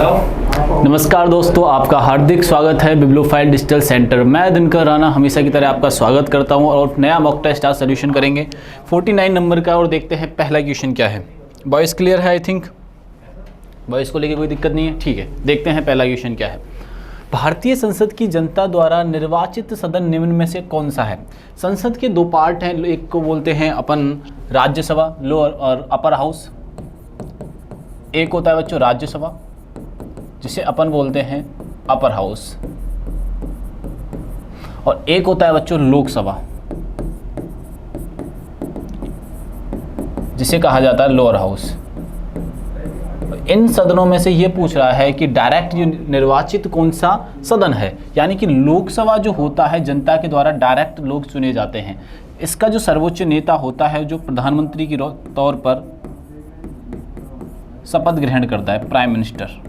नमस्कार दोस्तों, आपका हार्दिक स्वागत है बिब्लोफाइल डिजिटल सेंटर। मैं दिनकर राणा हमेशा की तरह आपका स्वागत करता हूं और नया मॉक टेस्ट आज सोल्यूशन करेंगे 49 नंबर का। और देखते हैं पहला क्वेश्चन क्या है। बॉयज़ क्लियर है? आई थिंक बॉयज़ को लेके कोई दिक्कत नहीं है। ठीक है, देखते हैं पहला क्वेश्चन क्या है। भारतीय संसद की जनता द्वारा निर्वाचित सदन निम्न में से कौन सा है? संसद के दो पार्ट हैं, एक को बोलते हैं अपन राज्यसभा, लोअर और अपर हाउस। एक होता है बच्चों राज्यसभा, जिसे अपन बोलते हैं अपर हाउस, और एक होता है बच्चों लोकसभा, जिसे कहा जाता है लोअर हाउस। इन सदनों में से ये पूछ रहा है कि डायरेक्ट निर्वाचित कौन सा सदन है, यानी कि लोकसभा जो होता है जनता के द्वारा डायरेक्ट लोग चुने जाते हैं। इसका जो सर्वोच्च नेता होता है, जो प्रधानमंत्री के तौर पर शपथ ग्रहण करता है, प्राइम मिनिस्टर।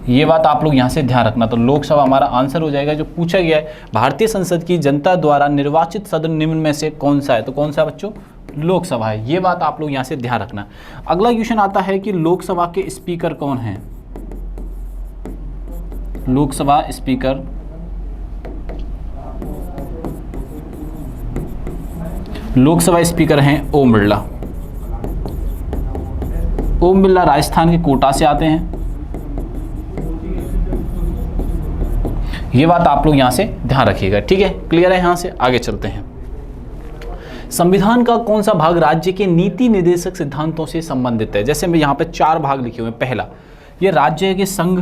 ये बात आप लोग यहाँ से ध्यान रखना। तो लोकसभा हमारा आंसर हो जाएगा। जो पूछा गया है भारतीय संसद की जनता द्वारा निर्वाचित सदन निम्न में से कौन सा है, तो कौन सा बच्चों? लोकसभा है। ये बात आप लोग यहाँ से ध्यान रखना। अगला क्वेश्चन आता है कि लोकसभा के स्पीकर कौन हैं? लोकसभा स्पीकर हैं ओम बिरला। ओम बिरला राजस्थान के कोटा से आते हैं। ये बात आप लोग यहां से ध्यान रखिएगा। ठीक है, क्लियर है? यहां से आगे चलते हैं। संविधान का कौन सा भाग राज्य के नीति निर्देशक सिद्धांतों से संबंधित है? जैसे मैं यहां पे 4 भाग लिखे हुए हैं। पहला, ये राज्य के संघ,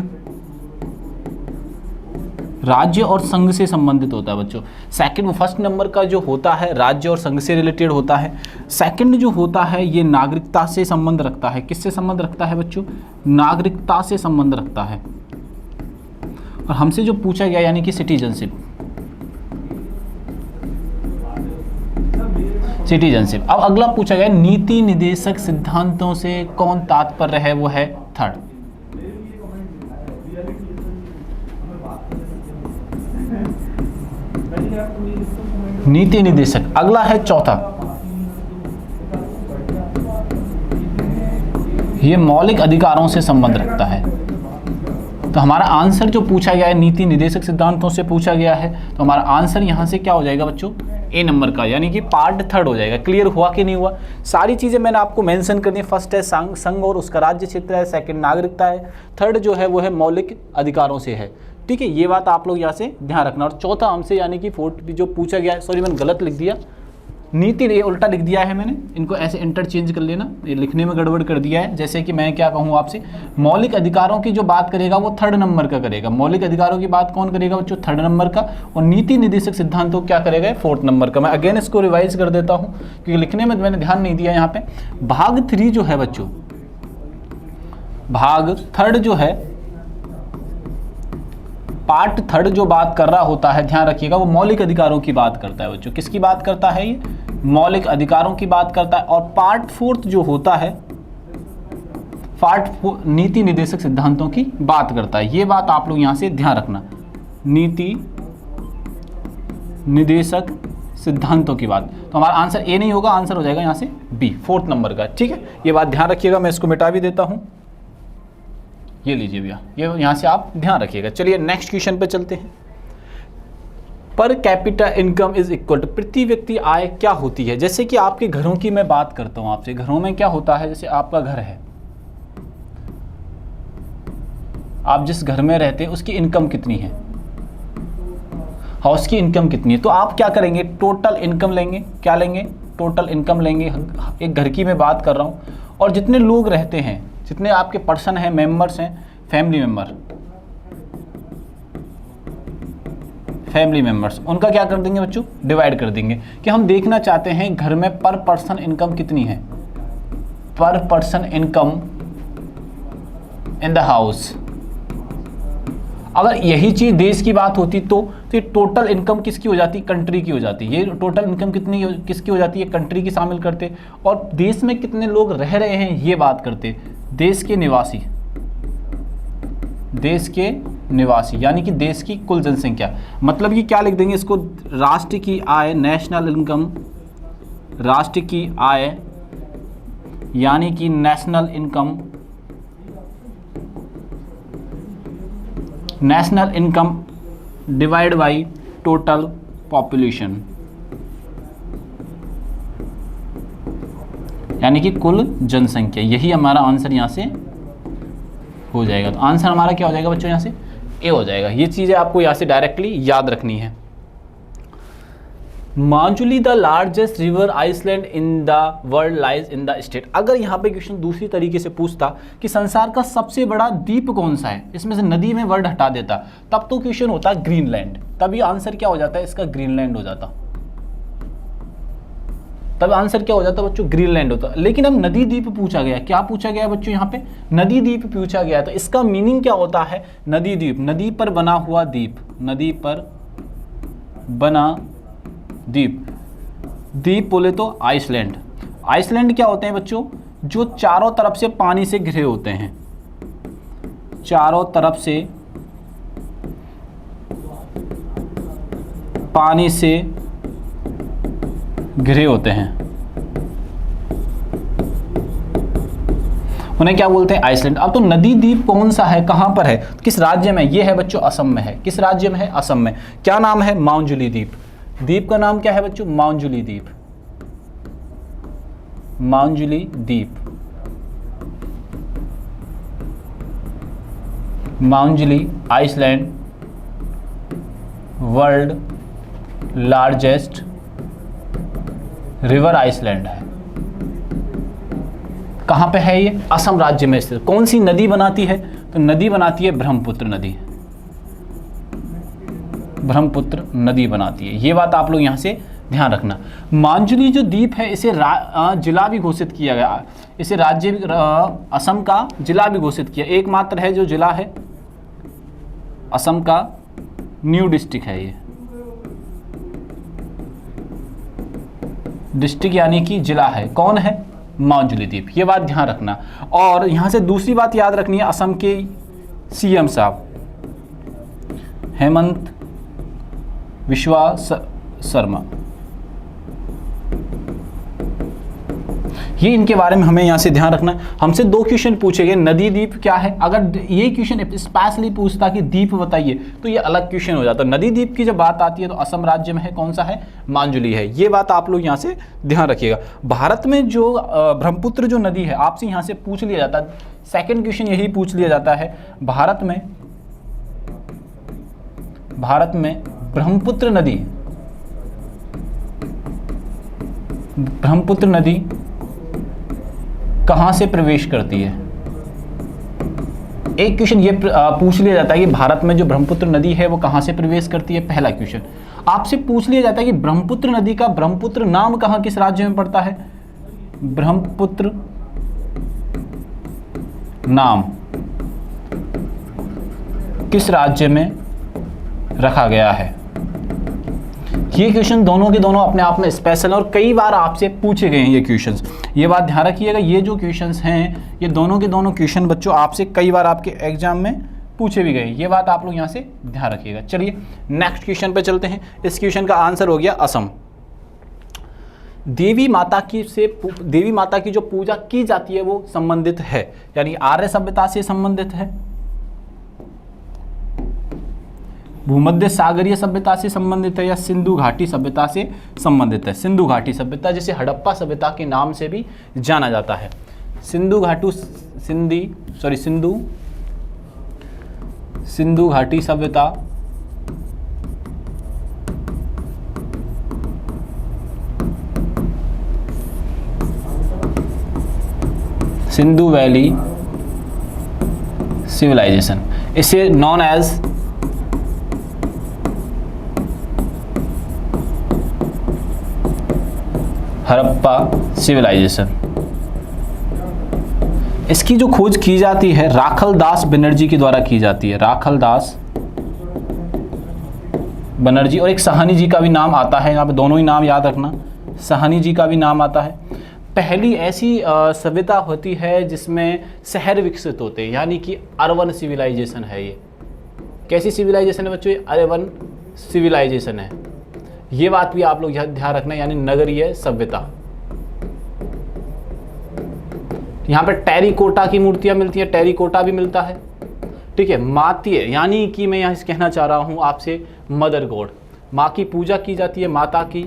राज्य और संघ से संबंधित होता है बच्चों। सेकंड, फर्स्ट नंबर का जो होता है राज्य और संघ से रिलेटेड होता है। सेकंड जो होता है ये नागरिकता से संबंध रखता है। किससे संबंध रखता है बच्चों? नागरिकता से संबंध रखता है। और हमसे जो पूछा गया यानी कि सिटीजनशिप। अब अगला पूछा गया नीति निर्देशक सिद्धांतों से कौन तात्पर्य है, वो है थर्ड। नीति निर्देशक। अगला है चौथा, ये मौलिक अधिकारों से संबंध रखता है। तो हमारा आंसर जो पूछा गया है नीति निर्देशक सिद्धांतों से पूछा गया है, तो हमारा आंसर यहां से क्या हो जाएगा बच्चों? ए नंबर का, यानी कि पार्ट थर्ड हो जाएगा। क्लियर हुआ कि नहीं हुआ? सारी चीजें मैंने आपको मेंशन करनी है। फर्स्ट है संघ और उसका राज्य क्षेत्र है। सेकंड नागरिकता है। थर्ड जो है वो है मौलिक अधिकारों से है। ठीक है, ये बात आप लोग यहाँ से ध्यान रखना। और चौथा हमसे यानी कि फोर्थ जो पूछा गया है, सॉरी मैंने गलत लिख दिया, नीति ये उल्टा लिख दिया है मैंने, इनको ऐसे इंटरचेंज कर लेना, ये लिखने में गड़बड़ कर दिया है। जैसे कि मैं क्या कहूँ आपसे, मौलिक अधिकारों की जो बात करेगा वो थर्ड नंबर का करेगा। मौलिक अधिकारों की बात कौन करेगा बच्चों? थर्ड नंबर का। और नीति निर्देशक सिद्धांतों क्या करेगा? फोर्थ नंबर का। मैं अगेन इसको रिवाइज कर देता हूँ क्योंकि लिखने में मैंने ध्यान नहीं दिया यहाँ पे। भाग 3 जो है बच्चों, भाग थर्ड जो है, पार्ट थर्ड जो बात कर रहा होता है, ध्यान रखिएगा, वो मौलिक अधिकारों की बात करता है बच्चों। किसकी बात करता है? ये मौलिक अधिकारों की बात करता है। और पार्ट फोर्थ जो होता है, नीति निर्देशक सिद्धांतों की बात करता है। ये बात आप लोग यहां से ध्यान रखना, नीति निर्देशक सिद्धांतों की बात। तो हमारा आंसर ए नहीं होगा, आंसर हो जाएगा यहां से बी, फोर्थ नंबर का। ठीक है, ये बात ध्यान रखिएगा। मैं इसको मिटा भी देता हूं, ये लीजिए भैया, ये यहां से आप ध्यान रखिएगा। चलिए नेक्स्ट क्वेश्चन पे चलते हैं। Per capita income is equal to, प्रति व्यक्ति आय क्या होती है? जैसे कि आपके घरों की मैं बात करता हूं आपसे, घरों में क्या होता है, जैसे आपका घर है, आप जिस घर में रहते हैं उसकी इनकम कितनी है, हाउस की इनकम कितनी है, तो आप क्या करेंगे? टोटल इनकम लेंगे। क्या लेंगे? टोटल इनकम लेंगे। एक घर की मैं बात कर रहा हूं, और जितने लोग रहते हैं, जितने आपके पर्सन हैं, मेंबर्स हैं, फैमिली मेंबर्स, उनका क्या कर देंगे बच्चों? डिवाइड कर देंगे। कि हम देखना चाहते हैं घर में पर पर्सन इनकम कितनी है, पर person income in the house. अगर यही चीज देश की बात होती तो ये टोटल इनकम किसकी हो जाती? कंट्री की हो जाती। ये टोटल इनकम कितनी किसकी हो जाती है? कंट्री की शामिल करते। और देश में कितने लोग रह रहे हैं ये बात करते, देश के निवासी, यानी कि देश की कुल जनसंख्या। मतलब कि क्या लिख देंगे इसको? राष्ट्र की आय, नेशनल इनकम, राष्ट्र की आय यानी कि national income divide by total population, यानी कि कुल जनसंख्या। यही हमारा आंसर यहाँ से हो जाएगा। तो आंसर हमारा क्या हो जाएगा बच्चों, यहाँ से ए हो जाएगा। ये चीज़ें आपको यहाँ से डायरेक्टली याद रखनी है। Majuli the largest river island in the world lies in the state. अगर यहाँ पे क्वेश्चन दूसरी तरीके से पूछता कि संसार का सबसे बड़ा द्वीप कौन सा है, इसमें से नदी में वर्ड हटा देता, तब तो क्वेश्चन होता ग्रीनलैंड। तभी आंसर क्या हो जाता है इसका, ग्रीनलैंड हो जाता। तब आंसर क्या हो जाता बच्चों, ग्रीनलैंड होता। लेकिन अब नदी द्वीप पूछा गया। क्या पूछा गया बच्चों, यहाँ पे नदी द्वीप पूछा गया। तो इसका मीनिंग क्या होता है, नदी द्वीप, नदी पर बना हुआ द्वीप, नदी पर बना द्वीप। द्वीप बोले तो आइसलैंड। आइसलैंड क्या होते हैं बच्चों, जो चारों तरफ से पानी से घिरे होते हैं, चारों तरफ से पानी से घिरे होते हैं, उन्हें क्या बोलते हैं, आइसलैंड। अब तो नदी द्वीप कौन सा है, कहां पर है, किस राज्य में, ये है बच्चों असम में है। किस राज्य में है, असम में। क्या नाम है, मांजुली द्वीप। द्वीप का नाम क्या है बच्चों, मांजुली द्वीप। मांजुली द्वीप, Majuli island world largest river island है। कहां पे है ये, असम राज्य में स्थित। कौन सी नदी बनाती है, तो नदी बनाती है ब्रह्मपुत्र नदी, ब्रह्मपुत्र नदी बनाती है। ये बात आप लोग यहां से ध्यान रखना। मांजुली जो द्वीप है इसे जिला भी घोषित किया गया, इसे राज्य असम का जिला भी घोषित किया। एकमात्र है जो जिला है असम का, न्यू डिस्ट्रिक्ट है ये, डिस्ट्रिक्ट यानी कि जिला है। कौन है, मांजुली द्वीप। ये बात ध्यान रखना। और यहां से दूसरी बात याद रखनी है, असम के सीएम साहब हेमंत विश्वा शर्मा, ये इनके बारे में हमें यहाँ से ध्यान रखना है। हमसे दो क्वेश्चन पूछे गए, नदी द्वीप क्या है। अगर ये क्वेश्चन स्पेशली पूछता कि द्वीप बताइए तो ये अलग क्वेश्चन हो जाता। नदी द्वीप की जब बात आती है तो असम राज्य में है, कौन सा है, मांजुली है। ये बात आप लोग यहाँ से ध्यान रखिएगा। भारत में जो ब्रह्मपुत्र जो नदी है, आपसे यहाँ से पूछ लिया जाता है, सेकेंड क्वेश्चन यही पूछ लिया जाता है, भारत में ब्रह्मपुत्र नदी कहां से प्रवेश करती है। एक क्वेश्चन ये पूछ लिया जाता है कि भारत में जो ब्रह्मपुत्र नदी है वो कहां से प्रवेश करती है, पहला क्वेश्चन। आपसे पूछ लिया जाता है कि ब्रह्मपुत्र नदी का ब्रह्मपुत्र नाम कहां, किस राज्य में पड़ता है, ब्रह्मपुत्र नाम किस राज्य में रखा गया है। ये क्वेश्चन दोनों के दोनों अपने आप में स्पेशल और कई बार आपसे पूछे गए हैं ये क्वेश्चंस। ये बात ध्यान रखिएगा, ये जो क्वेश्चंस हैं ये दोनों के दोनों क्वेश्चन बच्चों आपसे कई बार आपके एग्जाम में पूछे भी गए। ये बात आप लोग यहाँ से ध्यान रखिएगा। चलिए नेक्स्ट क्वेश्चन पे चलते हैं। इस क्वेश्चन का आंसर हो गया असम। देवी माता की जो पूजा की जाती है वो संबंधित है, यानी आर्य सभ्यता से संबंधित है, भूमध्य सागरीय सभ्यता से संबंधित है, या सिंधु घाटी सभ्यता से संबंधित है। सिंधु घाटी सभ्यता, जिसे हड़प्पा सभ्यता के नाम से भी जाना जाता है। सिंधु घाटी सभ्यता सिंधु वैली सिविलाइजेशन, इसे नॉन एज हड़प्पा सिविलाइजेशन। इसकी जो खोज की जाती है राखल दास बनर्जी के द्वारा की जाती है। राखल दास बनर्जी, और एक साहनी जी का भी नाम आता है यहाँ पे, दोनों ही नाम याद रखना, साहनी जी का भी नाम आता है। पहली ऐसी सभ्यता होती है जिसमें शहर विकसित होते हैं, यानी कि अर्बन सिविलाइजेशन है ये। कैसी सिविलाइजेशन है बच्चों, ये अर्बन सिविलाइजेशन है। ये बात भी आप लोग ध्यान रखना, यानी नगरीय सभ्यता। यहाँ पे टेरिकोटा की मूर्तियाँ मिलती हैं, टेरिकोटा भी मिलता है, ठीक है। मातीय यानी कि मैं यहाँ कहना चाह रहा हूँ आपसे मदर गॉड, माँ की पूजा की जाती है, माता की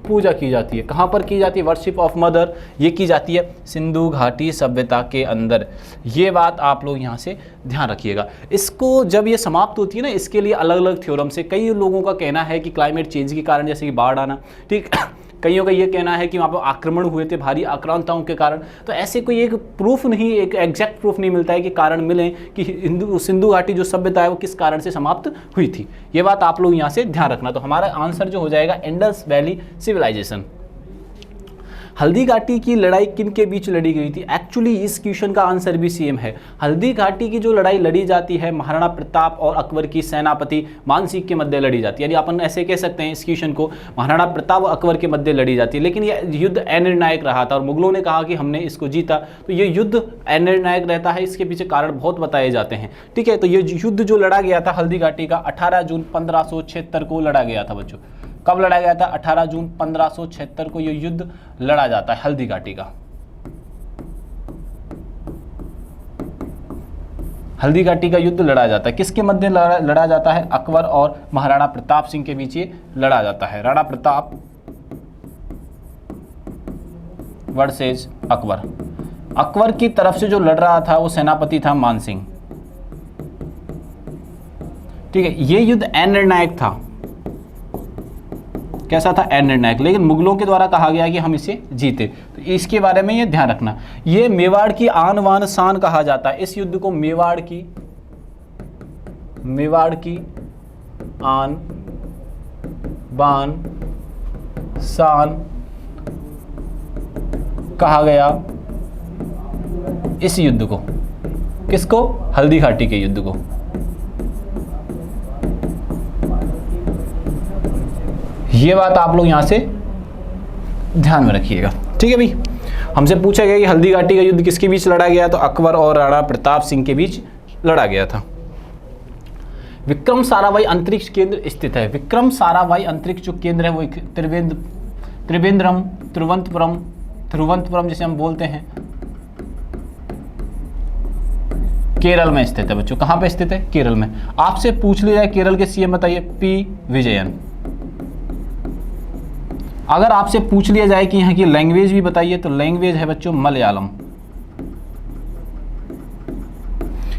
पूजा की जाती है। कहाँ पर की जाती है? वर्शिप ऑफ मदर, ये की जाती है सिंधु घाटी सभ्यता के अंदर। ये बात आप लोग यहाँ से ध्यान रखिएगा। इसको जब ये समाप्त होती है ना, इसके लिए अलग अलग थ्योरम से, कई लोगों का कहना है कि क्लाइमेट चेंज के कारण, जैसे कि बाढ़ आना, ठीक, कईयों का ये कहना है कि वहाँ पर आक्रमण हुए थे भारी आक्रांताओं के कारण। तो ऐसे कोई एक प्रूफ नहीं, एक एग्जैक्ट प्रूफ नहीं मिलता है कि कारण मिले कि सिंधु घाटी जो सभ्यता है वो किस कारण से समाप्त हुई थी। ये बात आप लोग यहाँ से ध्यान रखना। तो हमारा आंसर जो हो जाएगा Indus valley civilisation. Haldi Ghati की लड़ाई किन के बीच लड़ी गई थी? एक्चुअली इस क्वेश्चन का आंसर भी सेम है। हल्दी घाटी की जो लड़ाई लड़ी जाती है महाराणा प्रताप और अकबर की सेनापति मानसिंह के मध्य लड़ी जाती है, यानी अपन ऐसे कह सकते हैं इस क्वेश्चन को, महाराणा प्रताप और अकबर के मध्य लड़ी जाती है। लेकिन यह युद्ध अनिर्णायक रहा था और मुगलों ने कहा कि हमने इसको जीता, तो ये युद्ध अनिर्णायक रहता है। इसके पीछे कारण बहुत बताए जाते हैं, ठीक है। तो ये युद्ध जो लड़ा गया था हल्दी घाटी का 18 जून 1576 को लड़ा गया था बच्चों। कब लड़ा गया था? 18 जून 1576 को ये युद्ध लड़ा जाता है हल्दी घाटी का। हल्दी घाटी का युद्ध लड़ा जाता है, किसके मध्य लड़ा जाता है? अकबर और महाराणा प्रताप सिंह के बीच ये लड़ा जाता है। राणा प्रताप वर्सेस अकबर। अकबर की तरफ से जो लड़ रहा था वो सेनापति था मानसिंह, ठीक है। ये युद्ध अनिर्णायक था। कैसा था? अनिर्णायक। लेकिन मुगलों के द्वारा कहा गया कि हम इसे जीते, तो इसके बारे में ये ध्यान रखना। ये मेवाड़ की आन बान शान कहा जाता है। इस युद्ध को मेवाड़ की आन बान शान कहा गया इस युद्ध को। किसको? हल्दी घाटी के युद्ध को। ये बात आप लोग यहां से ध्यान में रखिएगा, ठीक है भाई। हमसे पूछा गया कि हल्दी घाटी का युद्ध किसके बीच लड़ा गया? तो अकबर और राणा प्रताप सिंह के बीच लड़ा गया था। विक्रम साराभाई अंतरिक्ष केंद्र स्थित है। विक्रम साराभाई अंतरिक्ष जो केंद्र है वो तिरुवनंतपुरम जिसे हम बोलते हैं, केरल में स्थित है बच्चों। कहां पे स्थित है? केरल में। आपसे पूछ लिया जाए केरल के सीएम बताइए, पी विजयन। अगर आपसे पूछ लिया जाए कि यहाँ की लैंग्वेज भी बताइए, तो लैंग्वेज है बच्चों मलयालम।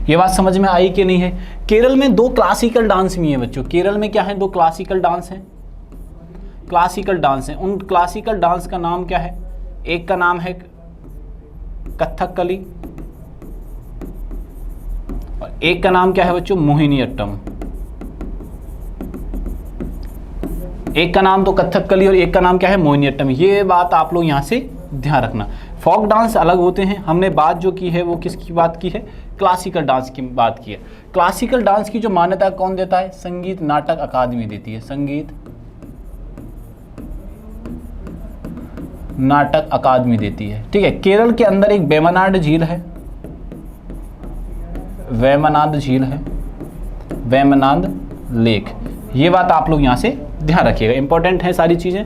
ये बात समझ में आई कि नहीं है? केरल में 2 क्लासिकल डांस भी हैं बच्चों। केरल में क्या है? 2 क्लासिकल डांस हैं। क्लासिकल डांस हैं। उन क्लासिकल डांस का नाम क्या है? एक का नाम है कथकली और एक का नाम क्या है बच्चों? मोहिनीअट्टम। एक का नाम तो कथकली और एक का नाम क्या है? मोहिनीअट्टम। ये बात आप लोग यहाँ से ध्यान रखना। फोक डांस अलग होते हैं। हमने बात जो की है वो किसकी बात की है? क्लासिकल डांस की बात की है। क्लासिकल डांस की जो मान्यता कौन देता है? संगीत नाटक अकादमी देती है। संगीत नाटक अकादमी देती है, ठीक है। केरल के अंदर एक वेमनाड झील है, वेमनाड झील है, वेमनाड लेक। ये बात आप लोग यहां से ध्यान रखिएगा, इंपॉर्टेंट है सारी चीजें।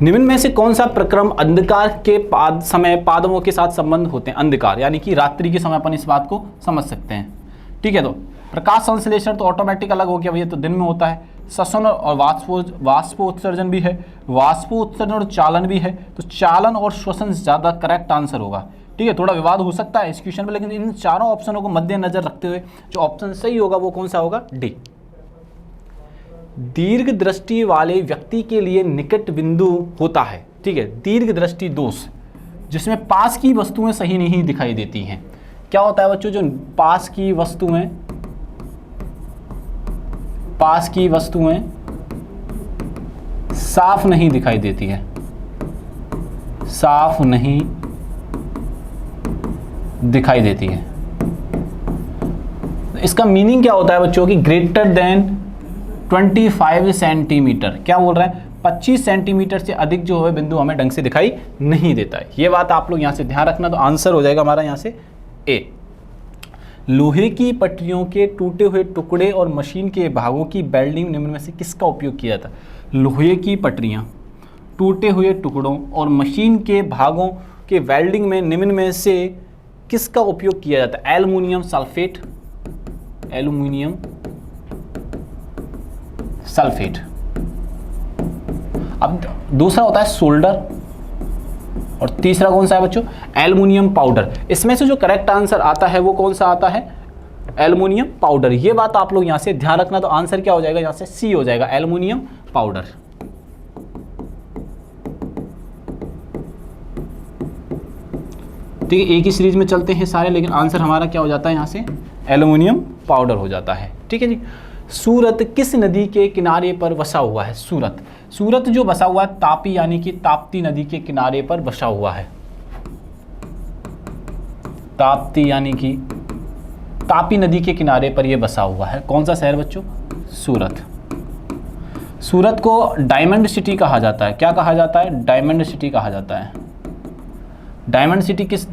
निम्न में से कौन सा प्रक्रम अंधकार के समय पादवों के साथ संबंध होते हैं? अंधकार यानी कि रात्रि के समय अपन इस बात को समझ सकते हैं, ठीक है। तो प्रकाश संश्लेषण तो ऑटोमेटिक अलग हो गया भैया, तो दिन में होता है। श्वसन और वाष्पोत्सर्जन भी है, वाष्पोत्सर्जन और चालन भी है। तो चालन और श्वसन ज्यादा करेक्ट आंसर होगा, ठीक है। थोड़ा विवाद हो सकता है इस क्वेश्चन में, लेकिन इन चारों ऑप्शनों को मद्देनजर रखते हुए जो ऑप्शन सही होगा वो कौन सा होगा? डी। दीर्घ दृष्टि वाले व्यक्ति के लिए निकट बिंदु होता है, ठीक है, दीर्घ दृष्टि दोष, जिसमें पास की वस्तुएं सही नहीं दिखाई देती हैं। क्या होता है बच्चों? जो पास की वस्तुएं साफ नहीं दिखाई देती है, साफ नहीं दिखाई देती है। इसका मीनिंग क्या होता है बच्चों की? Greater than 25 centimetre. क्या बोल रहा है? 25 सेंटीमीटर से अधिक जो है बिंदु हमें ढंग से दिखाई नहीं देता है। ये बात आप लोग यहां से ध्यान रखना। तो आंसर हो जाएगा हमारा यहां से ए। लोहे की पटरियों के टूटे हुए टुकड़े और मशीन के भागों की वेल्डिंग निम्न में से किसका उपयोग किया था? लोहे की पटरियां, टूटे हुए टुकड़ों और मशीन के भागों के वेल्डिंग में निम्न में से किसका उपयोग किया जाता है? Aluminium sulphate, aluminium sulphate. अब दूसरा होता है सोल्डर, और तीसरा कौन सा है बच्चों? Aluminium powder. इसमें से जो करेक्ट आंसर आता है वो कौन सा आता है? Aluminium powder. ये बात आप लोग यहां से ध्यान रखना। तो आंसर क्या हो जाएगा यहां से? सी हो जाएगा, एल्युमिनियम पाउडर। ठीक है, एक ही सीरीज में चलते हैं सारे, लेकिन आंसर हमारा क्या हो जाता है यहां से? एल्युमिनियम पाउडर हो जाता है। ठीक है जी। सूरत किस नदी के किनारे पर बसा हुआ है? सूरत, सूरत जो बसा हुआ है तापी यानी कि ताप्ती नदी के किनारे पर बसा हुआ है। ताप्ती यानी कि तापी नदी के किनारे पर यह बसा हुआ है। कौन सा शहर बच्चों? सूरत। सूरत को डायमंड सिटी कहा जाता है। क्या कहा जाता है? डायमंड सिटी कहा जाता है। डायमंड सिटी किस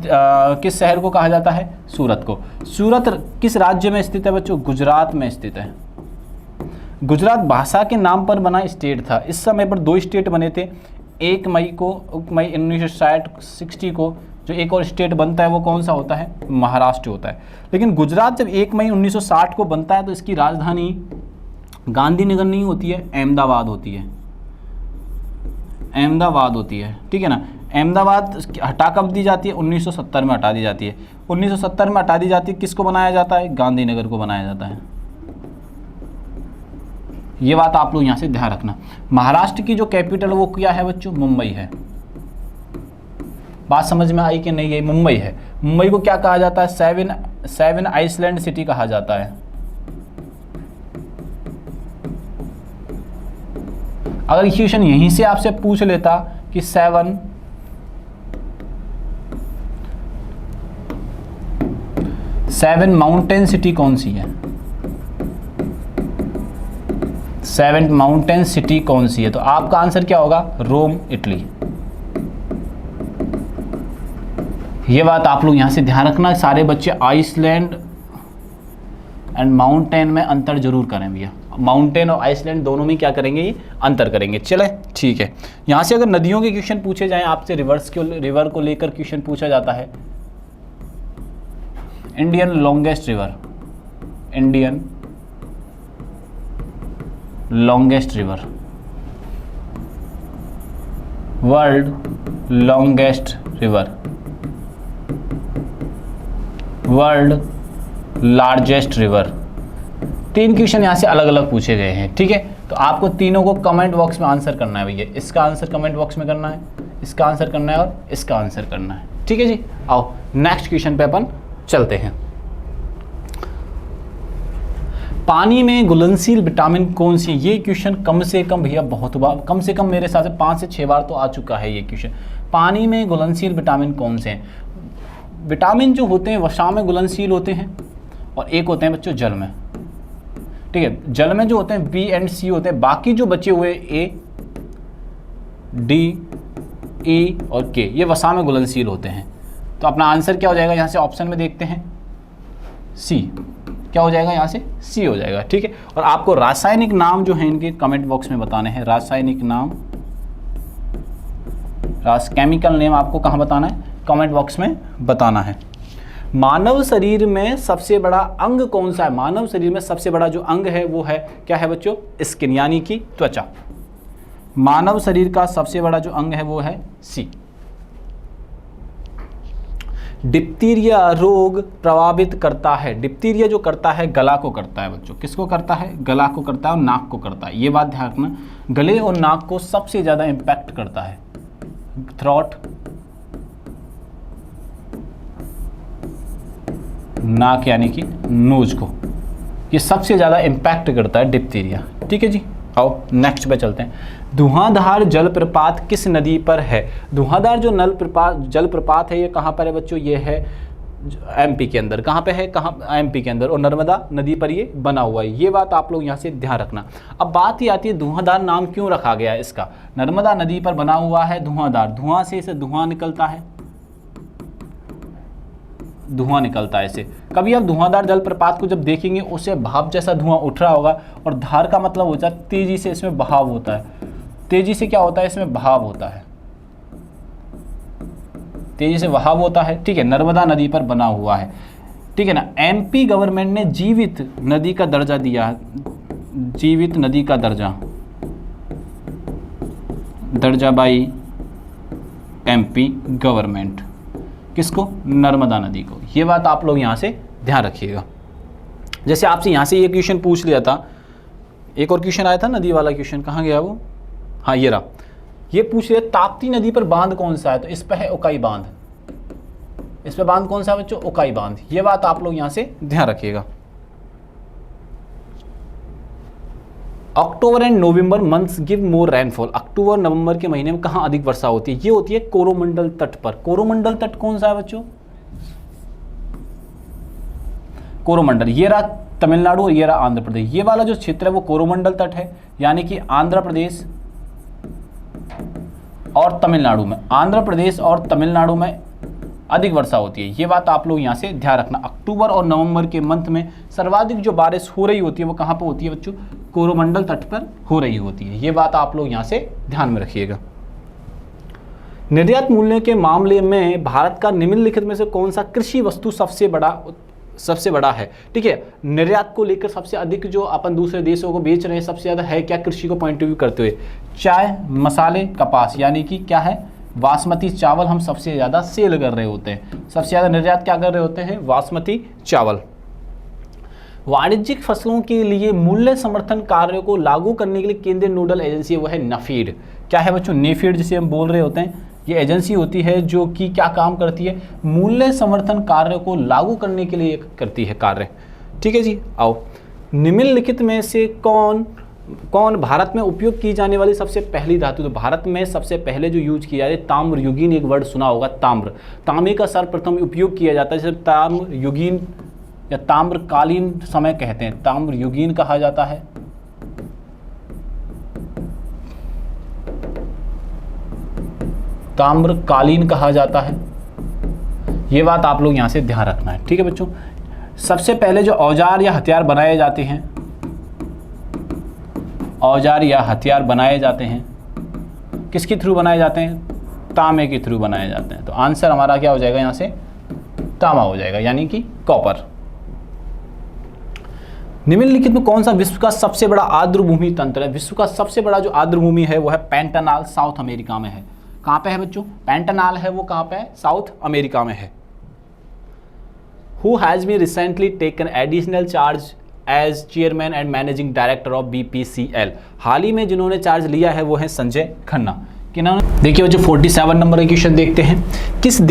शहर को कहा जाता है? सूरत को। सूरत किस राज्य में स्थित है बच्चों? गुजरात में स्थित है। गुजरात भाषा के नाम पर बना स्टेट था। इस समय पर 2 स्टेट बने थे। 1 मई 1960 को जो एक और स्टेट बनता है वो कौन सा होता है? महाराष्ट्र होता है। लेकिन गुजरात जब 1 मई 1960 को बनता है तो इसकी राजधानी गांधीनगर नहीं होती है, अहमदाबाद होती है। अहमदाबाद होती है। ठीक है ना। अहमदाबाद हटा कब दी जाती है? 1970 में हटा दी जाती है। 1970 में हटा दी जाती है। किसको बनाया जाता है? गांधीनगर को बनाया जाता है। ये बात आप लोग यहां से ध्यान रखना। महाराष्ट्र की जो कैपिटल वो क्या है बच्चों? मुंबई है। बात समझ में आई कि नहीं? ये मुंबई है। मुंबई को क्या कहा जाता है? सेवन आइसलैंड सिटी कहा जाता है। अगर क्वेश्चन यहीं से आपसे पूछ लेता कि 7 माउंटेन सिटी कौन सी है? 7 माउंटेन सिटी कौन सी है? तो आपका आंसर क्या होगा? रोम, इटली। ये बात आप लोग यहां से ध्यान रखना। सारे बच्चे आइसलैंड एंड माउंटेन में अंतर जरूर करें भैया। माउंटेन और आइसलैंड दोनों में क्या करेंगे? ये अंतर करेंगे। चले ठीक है। यहां से अगर नदियों के क्वेश्चन पूछे जाएं आपसे, रिवर को लेकर क्वेश्चन पूछा जाता है। Indian longest river, Indian longest river, world longest river, world largest river. 3 question यहाँ से अलग अलग पूछे गए हैं। ठीक है, तो आपको तीनों को कमेंट बॉक्स में आंसर करना है भैया। इसका आंसर कमेंट बॉक्स में करना है, इसका आंसर करना है और इसका आंसर करना है। ठीक है जी। आओ नेक्स्ट क्वेश्चन पे अपन चलते हैं। पानी में घुलनशील विटामिन कौन सी है? ये क्वेश्चन कम से कम भैया बहुत बार, कम से कम मेरे हिसाब से 5 से 6 बार तो आ चुका है ये क्वेश्चन। पानी में घुलनशील विटामिन कौन से हैं? विटामिन जो होते हैं वसा में घुलनशील होते हैं और एक होते हैं बच्चों जल में। ठीक है, जल में जो होते हैं बी एंड सी होते हैं, बाकी जो बचे हुए ए, डी, ई और के ये वसा में घुलनशील होते हैं। तो अपना आंसर क्या हो जाएगा? यहाँ से ऑप्शन में देखते हैं सी। क्या हो जाएगा? यहाँ से सी हो जाएगा। ठीक है, और आपको रासायनिक नाम जो है इनके कमेंट बॉक्स में बताने हैं। रासायनिक नाम, केमिकल नेम आपको कहाँ बताना है? कमेंट बॉक्स में बताना है। मानव शरीर में सबसे बड़ा अंग कौन सा है? मानव शरीर में सबसे बड़ा जो अंग है वो है क्या है बच्चों? स्किन यानी कि त्वचा। मानव शरीर का सबसे बड़ा जो अंग है वो है सी। डिप्थीरिया रोग प्रभावित करता है। डिप्थीरिया जो करता है गला को करता है बच्चों। किसको करता है? गला को करता है और नाक को करता है। ये बात ध्यान रखना, गले और नाक को सबसे ज्यादा इंपैक्ट करता है। थ्रोट, नाक यानी कि नोज को, ये सबसे ज़्यादा इम्पैक्ट करता है डिप्थीरिया। ठीक है जी। आओ नेक्स्ट पे चलते हैं। धुआंधार जलप्रपात किस नदी पर है? धुआंधार जो जलप्रपात है ये कहाँ पर है बच्चों? ये है एमपी के अंदर। कहाँ पे है? एमपी के अंदर, और नर्मदा नदी पर ये बना हुआ है। ये बात आप लोग यहाँ से ध्यान रखना। अब बात ही आती है धुआंधार नाम क्यों रखा गया है इसका? नर्मदा नदी पर बना हुआ है धुआंधार, धुआं से इसे धुआं निकलता है, धुआं निकलता है इसे। कभी आप धुआंधार जलप्रपात को जब देखेंगे उससे भाप जैसा धुआं उठ रहा होगा, और धार का मतलब होता है तेजी से इसमें बहाव होता है, तेजी से क्या होता है, इसमें बहाव होता है, तेजी से बहाव होता है, ठीक है, नर्मदा नदी पर बना हुआ है, ठीक है ना। एमपी गवर्नमेंट ने जीवित नदी का दर्जा दिया है, जीवित नदी का दर्जा बाई एमपी गवर्नमेंट, किसको, नर्मदा नदी को। ये बात आप लोग यहाँ से ध्यान रखिएगा। जैसे आपसे यहाँ से ये क्वेश्चन पूछ लिया था, एक और क्वेश्चन आया था नदी वाला क्वेश्चन, कहाँ गया वो, हाँ ये रहा, ये पूछ लिया ताप्ती नदी पर बांध कौन सा है, तो इस पर है उकाई बांध, इस पर बांध कौन सा है बच्चों, उकाई बांध। ये बात आप लोग यहाँ से ध्यान रखिएगा। October and November months give more rainfall, अक्टूबर नवंबर के महीने में कहाँ अधिक वर्षा होती है, ये होती है कोरोमंडल तट पर। कोरोमंडल तट कौन सा है बच्चों, कोरोमंडल, ये रहा तमिलनाडु और ये रहा आंध्र प्रदेश। ये वाला जो क्षेत्र है वो कोरोमंडल तट है, यानी कि आंध्र प्रदेश और तमिलनाडु में, आंध्र प्रदेश और तमिलनाडु में अधिक वर्षा होती है। ये बात आप लोग यहाँ से ध्यान रखना। अक्टूबर और नवंबर के मंथ में सर्वाधिक जो बारिश हो रही होती है वो कहाँ पर होती है बच्चों, कोरोमंडल तट पर हो रही होती है। ये बात आप लोग यहाँ से ध्यान में रखिएगा। निर्यात मूल्य के मामले में भारत का निम्नलिखित में से कौन सा कृषि वस्तु सबसे बड़ा है, ठीक है। निर्यात को लेकर सबसे अधिक जो अपन दूसरे देशों को बेच रहे हैं सबसे ज़्यादा है क्या, कृषि को पॉइंट ऑफ व्यू करते हुए, चाय, मसाले, कपास, यानी कि क्या है, बासमती चावल हम सबसे ज़्यादा सेल कर रहे होते हैं, सबसे ज़्यादा निर्यात क्या कर रहे होते हैं, बासमती चावल। वाणिज्यिक फसलों के लिए मूल्य समर्थन कार्यों को लागू करने के लिए केंद्रीय नोडल एजेंसी वो है नफीड। क्या है बच्चों, नेफीड जिसे हम बोल रहे होते हैं, ये एजेंसी होती है जो कि क्या काम करती है, मूल्य समर्थन कार्य को लागू करने के लिए करती है कार्य, ठीक है जी। आओ, निम्नलिखित में से कौन भारत में उपयोग की जाने वाली सबसे पहली धातु, तो भारत में सबसे पहले जो यूज किया जाए ताम्रयुगीन, एक वर्ड सुना होगा ताम्र, तांबे का सर्वप्रथम उपयोग किया जाता है, जैसे ताम्रयुगीन या ताम्रकालीन समय कहते हैं, ताम्रयुगीन कहा जाता है। ताम्रकालीन कहा जाता है। ये बात आप लोग यहाँ से ध्यान रखना है, ठीक है बच्चों। सबसे पहले जो औजार या हथियार बनाए जाते हैं, औजार या हथियार बनाए जाते हैं किसके थ्रू बनाए जाते हैं, तांबे के थ्रू बनाए जाते हैं। तो आंसर हमारा क्या हो जाएगा यहाँ से, तांबा हो जाएगा, यानी कि कॉपर। निम्नलिखित में कौन सा विश्व का सबसे बड़ा आर्द्रभूमि तंत्र है, विश्व का सबसे बड़ा जो आर्द्रभूमि है वो है पैंटानाल, साउथ अमेरिका में है। कहाँ पे है बच्चों, पैंटानाल है वो कहाँ पे है, साउथ अमेरिका में है। Who has been recently taken additional charge as chairman and managing director of BPCL, हाल ही में जिन्होंने चार्ज लिया है वो है संजय खन्ना। देखिए बच्चों 47 नंबर का क्वेश्चन देखते हैं। किस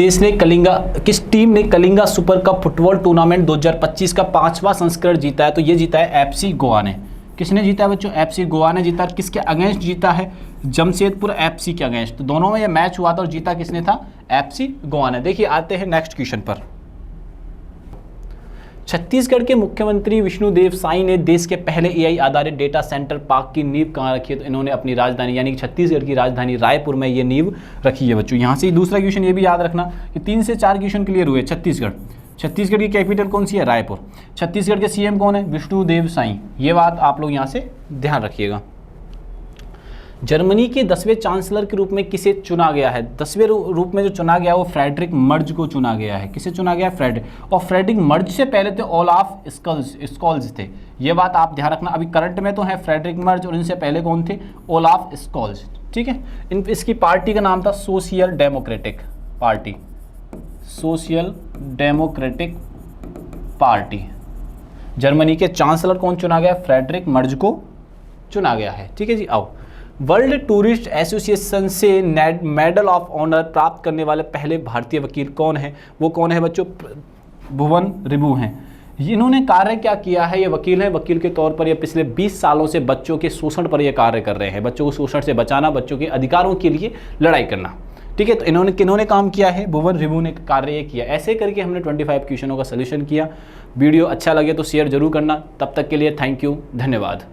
टीम ने Kalinga super cup football tournament 2025 का 5वां संस्करण जीता है, तो ये जीता है FC गोवा ने। किसने जीता है बच्चों, FC गोवा ने जीता। किसके अगेंस्ट जीता है, जमशेदपुर FC के अगेंस्ट। तो दोनों में ये मैच हुआ था और जीता किसने था, FC गोवा ने। देखिए आते हैं नेक्स्ट क्वेश्चन पर। छत्तीसगढ़ के मुख्यमंत्री विष्णुदेव साई ने देश के पहले AI आधारित डेटा सेंटर पार्क की नींव कहाँ रखी है, तो इन्होंने अपनी राजधानी यानी कि छत्तीसगढ़ की राजधानी रायपुर में ये नींव रखी है बच्चों। यहाँ से दूसरा क्वेश्चन ये भी याद रखना कि 3 से 4 क्वेश्चन क्लियर हुए। छत्तीसगढ़ की कैपिटल कौन सी है, रायपुर। छत्तीसगढ़ के CM कौन है, विष्णुदेव साई। ये बात आप लोग यहाँ से ध्यान रखिएगा। जर्मनी के 10वें चांसलर के रूप में किसे चुना गया है, 10वें रूप में जो चुना गया वो फ्रेडरिक मर्ज को चुना गया है। किसे चुना गया, फ्रेडरिक। और फ्रेडरिक मर्ज से पहले थे ओलाफ स्कॉल्ज थे। ये बात आप ध्यान रखना। अभी करंट में तो है फ्रेडरिक मर्ज और इनसे पहले कौन थे, ओलाफ स्कॉल्ज, ठीक है। इसकी पार्टी का नाम था social democratic party, social democratic party. Germany के चांसलर कौन चुना गया, फ्रेडरिक मर्ज को चुना गया है, ठीक है जी। आओ, वर्ल्ड टूरिस्ट एसोसिएशन से मेडल ऑफ ऑनर प्राप्त करने वाले पहले भारतीय वकील कौन है, वो कौन है बच्चों, भुवन रिबू हैं। इन्होंने कार्य क्या किया है, ये वकील हैं, वकील के तौर पर ये पिछले 20 सालों से बच्चों के शोषण पर ये कार्य कर रहे हैं। बच्चों को शोषण से बचाना, बच्चों के अधिकारों के लिए लड़ाई करना, ठीक है। तो इन्होंने किन्होंने काम किया है, भुवन रिबू ने कार्य ये किया। ऐसे करके हमने 25 क्वेश्चनों का सोल्यूशन किया। वीडियो अच्छा लगे तो शेयर जरूर करना। तब तक के लिए थैंक यू, धन्यवाद।